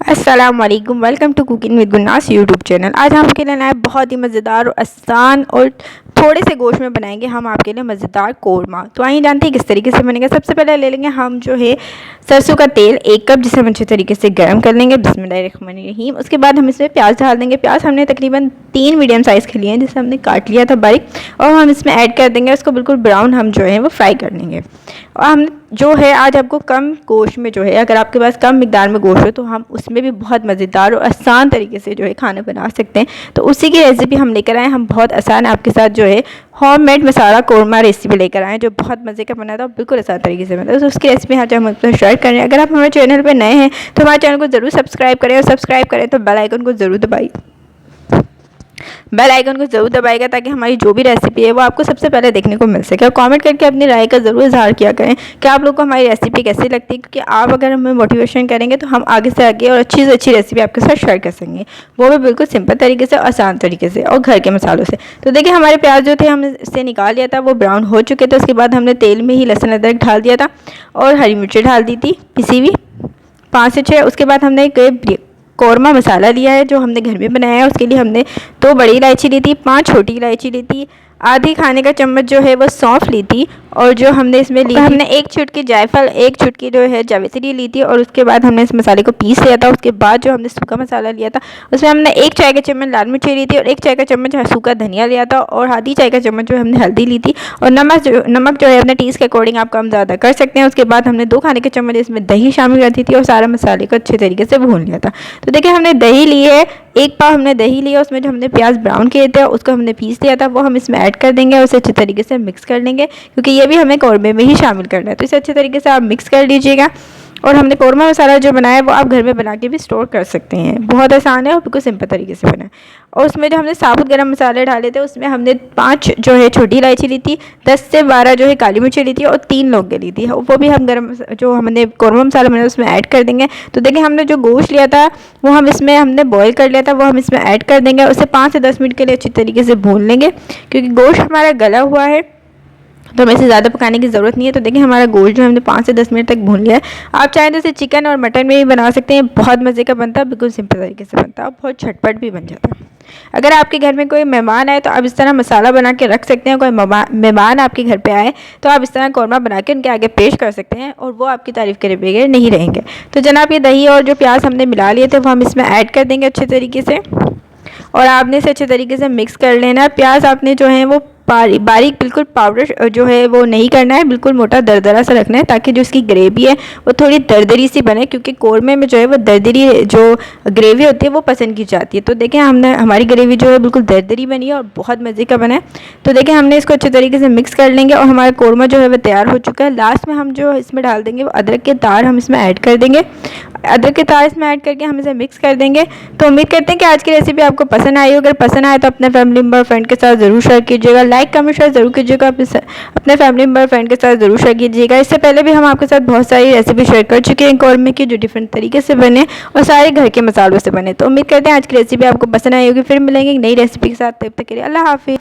अस्सलाम वालेकुम, welcome to cooking with Gunnas YouTube channel. आज हम आपके लिए लाए बहुत ही मज़ेदार और आसान और थोड़े से गोश्त में बनाएंगे हम आपके लिए मज़ेदार कोरमा। तो आइए जानते हैं किस तरीके से बनेगा। सबसे पहले ले लेंगे हम जो है सरसों का तेल 1 कप, जिसे हम अच्छे तरीके से गर्म कर लेंगे। बिस्मिल्लाहिर्रहमानिर्रहीम। उसके बाद हम इसमें प्याज डाल देंगे। प्याज हमने तकरीबन 3 मीडियम साइज़ के लिए हैं, जिसे हमने काट लिया था बारीक, और हम इसमें ऐड कर देंगे। उसको बिल्कुल ब्राउन हम जो है वो फ्राई कर लेंगे। और हम जो है आज आपको कम गोश्त में जो है, अगर आपके पास कम मिकदार में गोश्त हो तो हम उसमें भी बहुत मज़ेदार और आसान तरीके से जो है खाना बना सकते हैं। तो उसी की रेसिपी हम लेकर आए। हम बहुत आसान आपके साथ जो है होममेड मसाला कोरमा रेसिपी लेकर आए, जो बहुत मज़े का बना था, बिल्कुल आसान तरीके से बना। तो उसकी रेसिपी आज हम आपको शेयर कर रहे हैं। अगर आप हमारे चैनल पर नए हैं तो हमारे चैनल को ज़रूर सब्सक्राइब करें, और सब्सक्राइब करें तो बेल आइकन को ज़रूर दबाइएगा ताकि हमारी जो भी रेसिपी है वो आपको सबसे पहले देखने को मिल सके। और कमेंट करके अपनी राय का ज़रूर इजहार किया करें कि आप लोग को हमारी रेसिपी कैसी लगती है, क्योंकि आप अगर हमें मोटिवेशन करेंगे तो हम आगे से आगे और अच्छी से अच्छी रेसिपी आपके साथ शेयर कर सकेंगे, वो भी बिल्कुल सिंपल तरीके से, आसान तरीके से और घर के मसालों से। तो देखिए हमारे प्याज जो थे हमने इससे निकाल लिया था, वो ब्राउन हो चुके थे। उसके बाद हमने तेल में ही लहसुन अदरक डाल दिया था और हरी मिर्ची डाल दी थी पिसी हुई 5 से 6। उसके बाद हमने कोरमा मसाला लिया है जो हमने घर में बनाया है। उसके लिए हमने 2 बड़ी इलायची ली थी, 5 छोटी इलायची ली थी, आधी खाने का चम्मच जो है वो सौंफ ली थी, और जो हमने इसमें ली हमने 1 चुटकी जायफल, 1 चुटकी जो है जावित्री ली थी। और उसके बाद हमने इस मसाले को पीस लिया था। उसके बाद जो हमने सूखा मसाला लिया था उसमें हमने 1 चाय का चम्मच लाल मिर्ची ली थी, और 1 चाय का चम्मच सूखा धनिया लिया था, और आधी चाय का चम्मच जो हमने हल्दी ली थी, और नमक जो है अपने टेस्ट के अकॉर्डिंग आप कम ज़्यादा कर सकते हैं। उसके बाद हमने 2 खाने के चम्मच इसमें दही शामिल कर दी थी, और सारा मसाले को अच्छे तरीके से भून लिया था। तो देखिए हमने दही ली है, 1 पाव हमने दही लिया। उसमें जो हमने प्याज ब्राउन किए थे उसको हमने पीस लिया था, वो हम इसमें ऐड कर देंगे और उसे अच्छे तरीके से मिक्स कर लेंगे, क्योंकि ये भी हमें कौरमे में ही शामिल करना है। तो इसे अच्छे तरीके से आप मिक्स कर लीजिएगा। और हमने कोरमा मसाला जो बनाया है वो आप घर में बना के भी स्टोर कर सकते हैं। बहुत आसान है और बिल्कुल सिंपल तरीके से बना है। और उसमें जो हमने साबुत गरम मसाले डाले थे उसमें हमने 5 जो है छोटी इलायची ली थी, 10 से 12 जो है काली मिर्ची ली थी, और 3 लौंग ली थी। वो भी हम जो हमने कोरमा मसाला बनाया उसमें ऐड कर देंगे। तो देखिए हमने जो गोश्त लिया था वो हम इसमें हमने बॉईल कर लिया था, वो हम इसमें ऐड कर देंगे। उसे 5 से 10 मिनट के लिए अच्छी तरीके से भून लेंगे, क्योंकि गोश्त हमारा गला हुआ है तो हमें इसे ज़्यादा पकाने की ज़रूरत नहीं है। तो देखिए हमारा गोश्त जो हमने 5 से 10 मिनट तक भून लिया है। आप चाहें तो इसे चिकन और मटन में भी बना सकते हैं, बहुत मज़े का बनता है, बिल्कुल सिंपल तरीके से बनता है और बहुत झटपट भी बन जाता है। अगर आपके घर में कोई मेहमान आए तो आप इस तरह मसाला बना के रख सकते हैं। कोई मेहमान आपके घर पे आए तो आप इस तरह कौरमा बना के उनके आगे पेश कर सकते हैं, और वो आपकी तारीफ़ करे बगैर नहीं रहेंगे। तो जनाब ये दही और जो प्याज हमने मिला लिए थे वो हम इसमें ऐड कर देंगे अच्छे तरीके से, और आपने इसे अच्छे तरीके से मिक्स कर लेना है। प्याज आपने जो है वो बारीक बिल्कुल पाउडर जो है वो नहीं करना है, बिल्कुल मोटा दरदरा सा रखना है, ताकि जो इसकी ग्रेवी है वो थोड़ी दरदरी सी बने, क्योंकि कोरमे में जो है वो दरदरी जो ग्रेवी होती है वो पसंद की जाती है। तो देखें हमारी ग्रेवी जो है बिल्कुल दरदरी बनी है और बहुत मज़े का बना है। तो देखें हमने इसको अच्छे तरीके से मिक्स कर लेंगे, और हमारा कोरमा जो है वो तैयार हो चुका है। लास्ट में हम जो इसमें डाल देंगे वो अदरक के तार हम इसमें ऐड कर देंगे। अदरक के तार इसमें ऐड करके हम इसे मिक्स कर देंगे। तो उम्मीद करते हैं कि आज की रेसिपी आपको पसंद आई हो। अगर पसंद आए तो अपने फैमिली मेम्बर फ्रेंड के साथ ज़रूर शेयर कीजिएगा। लाइक कमेंट शेयर ज़रूर कीजिएगा, अपने फैमिली मेम्बर फ्रेंड के साथ ज़रूर शेयर कीजिएगा। इससे पहले भी हम आपके साथ बहुत सारी रेसिपी शेयर कर चुके हैं कौरमे की, जो डिफरेंट तरीके से बने और सारे घर के मसालों से बने। तो उम्मीद करते हैं आज की रेसिपी आपको पसंद आई होगी। फिर मिलेंगे एक नई रेसिपी के साथ, तब तक के लिए अल्लाह हाफिज़।